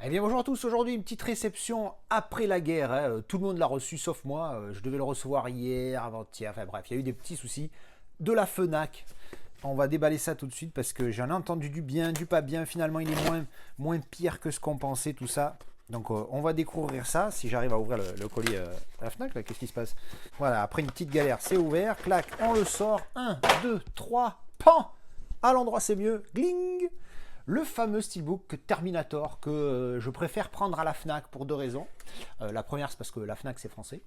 Eh bien bonjour à tous, aujourd'hui une petite réception après la guerre, hein. Tout le monde l'a reçu sauf moi, je devais le recevoir hier, avant-hier, enfin bref, il y a eu des petits soucis de la FNAC. On va déballer ça tout de suite parce que j'en ai entendu du bien, du pas bien, finalement il est moins pire que ce qu'on pensait tout ça. Donc on va découvrir ça, si j'arrive à ouvrir le colis à la FNAC, qu'est-ce qui se passe? Voilà, après une petite galère, c'est ouvert, clac, on le sort, 1, 2, 3, pan! À l'endroit c'est mieux, gling! Le fameux steelbook Terminator que je préfère prendre à la FNAC pour deux raisons. La première, c'est parce que la FNAC, c'est français.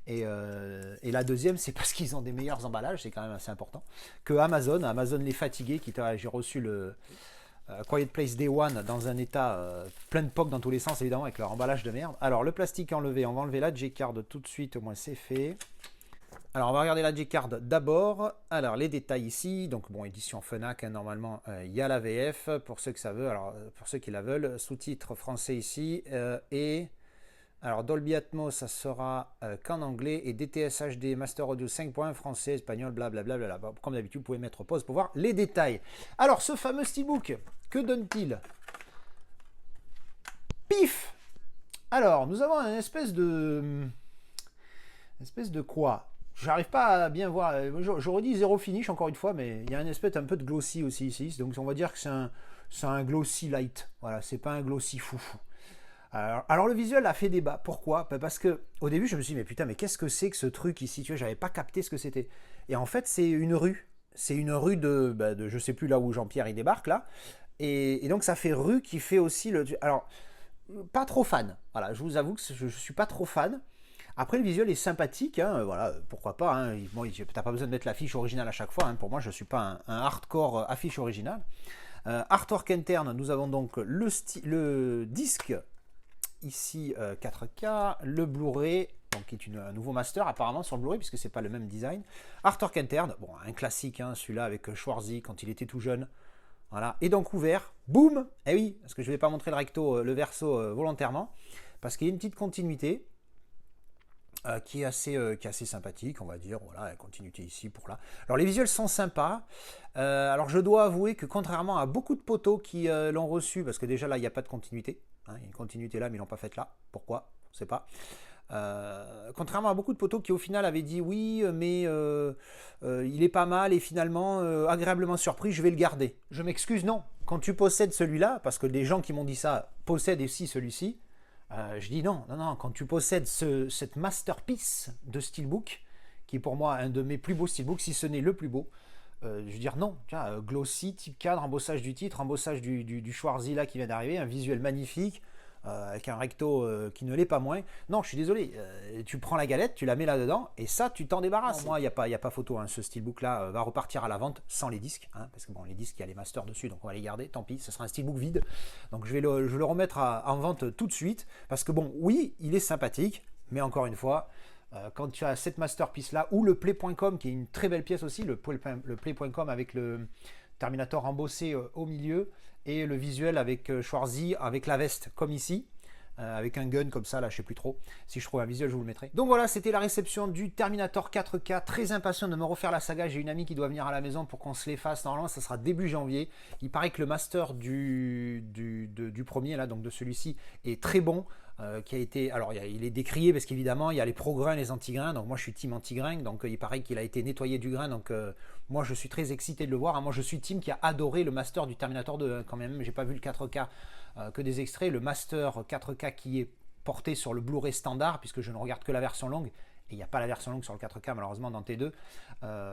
Et la deuxième, c'est parce qu'ils ont des meilleurs emballages, c'est quand même assez important, que Amazon. Amazon les fatigués, j'ai reçu le Quiet Place Day One dans un état plein de POC dans tous les sens, évidemment, avec leur emballage de merde. Alors, le plastique enlevé, on va enlever la J-Card tout de suite, au moins c'est fait. Alors, on va regarder la J-Card d'abord. Alors, les détails ici. Donc, bon, édition FNAC, hein, normalement, il y a la VF pour ceux que ça veut. Alors, pour ceux qui la veulent, sous-titres français ici. Alors, Dolby Atmos, ça sera qu'en anglais. Et DTS HD Master Audio 5.1 français, espagnol, blablabla. Comme d'habitude, vous pouvez mettre pause pour voir les détails. Alors, ce fameux steelbook, que donne-t-il? Pif! Alors, nous avons une espèce de... quoi? J'arrive pas à bien voir. J'aurais dit zéro finish encore une fois, mais il y a une espèce un peu de glossy aussi ici. Donc on va dire que c'est un glossy light. Voilà, c'est pas un glossy foufou. Alors le visuel a fait débat. Pourquoi? Parce que au début je me suis dit mais putain mais qu'est-ce que c'est que ce truc ici? Tu vois, j'avais pas capté ce que c'était. Et en fait c'est une rue. C'est une rue de je sais plus là où Jean-Pierre il débarque là. Et donc ça fait rue qui fait aussi le. Alors pas trop fan. Voilà, je vous avoue que je suis pas trop fan. Après, le visuel est sympathique, hein, voilà, pourquoi pas. Hein, bon, t'as pas besoin de mettre l'affiche originale à chaque fois. Hein, pour moi, je ne suis pas un hardcore affiche originale. Artwork interne, nous avons donc le disque ici 4K, le Blu-ray, donc qui est un nouveau master apparemment sur le Blu-ray puisque c'est pas le même design. Artwork interne, bon, un classique, hein, celui-là avec Schwarzy quand il était tout jeune. Voilà, et donc ouvert, boum. Eh oui, parce que je ne vais pas montrer le recto, le verso volontairement, parce qu'il y a une petite continuité. Qui est assez sympathique, on va dire. Voilà, continuité ici pour là. Alors les visuels sont sympas. Alors je dois avouer que contrairement à beaucoup de potos qui l'ont reçu, parce que déjà là il n'y a pas de continuité, hein, il y a une continuité là mais ils l'ont pas faite là. Pourquoi? On ne sait pas. Contrairement à beaucoup de potos qui au final avaient dit oui mais il est pas mal et finalement agréablement surpris, je vais le garder. Je m'excuse, non. Quand tu possèdes celui-là, parce que les gens qui m'ont dit ça possèdent aussi celui-ci, je dis non, quand tu possèdes cette masterpiece de steelbook, qui est pour moi un de mes plus beaux steelbooks, si ce n'est le plus beau, je veux dire non, tiens, glossy, type cadre, embossage du titre, embossage du Schwarzy là qui vient d'arriver, un visuel magnifique, avec un recto qui ne l'est pas moins. Non, je suis désolé, tu prends la galette, tu la mets là-dedans, et ça, tu t'en débarrasses. Non, moi, il n'y a pas photo, hein. Ce steelbook-là va repartir à la vente sans les disques, hein, parce que bon, les disques, il y a les masters dessus, donc on va les garder, tant pis, ce sera un steelbook vide. Donc je vais le remettre en vente tout de suite, parce que bon, oui, il est sympathique, mais encore une fois, quand tu as cette masterpiece-là, ou le play.com, qui est une très belle pièce aussi, le play.com avec le Terminator embossé au milieu, et le visuel avec Schwarzy, avec la veste, comme ici, avec un gun comme ça, là, je sais plus trop. Si je trouve un visuel, je vous le mettrai. Donc voilà, c'était la réception du Terminator 4K. Très impatient de me refaire la saga. J'ai une amie qui doit venir à la maison pour qu'on se les fasse. Normalement, ça sera début janvier. Il paraît que le master du premier, là, donc de celui-ci, est très bon. Qui a été, alors il est décrié parce qu'évidemment il y a les pro-grains, les anti-grains, donc moi je suis team anti-grain, donc il paraît qu'il a été nettoyé du grain, donc moi je suis très excité de le voir, hein. Moi je suis team qui a adoré le master du Terminator 2, hein, quand même, j'ai pas vu le 4K, que des extraits, le master 4K qui est porté sur le Blu-ray standard, puisque je ne regarde que la version longue, et il n'y a pas la version longue sur le 4K malheureusement dans T2,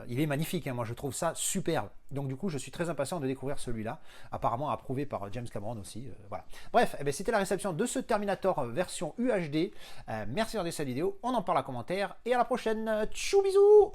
il est magnifique, hein, moi je trouve ça superbe. Donc du coup je suis très impatient de découvrir celui-là, apparemment approuvé par James Cameron aussi, voilà. Bref, eh c'était la réception de ce Terminator version UHD, merci d'avoir regardé cette vidéo, on en parle en commentaire, et à la prochaine, tchou bisous.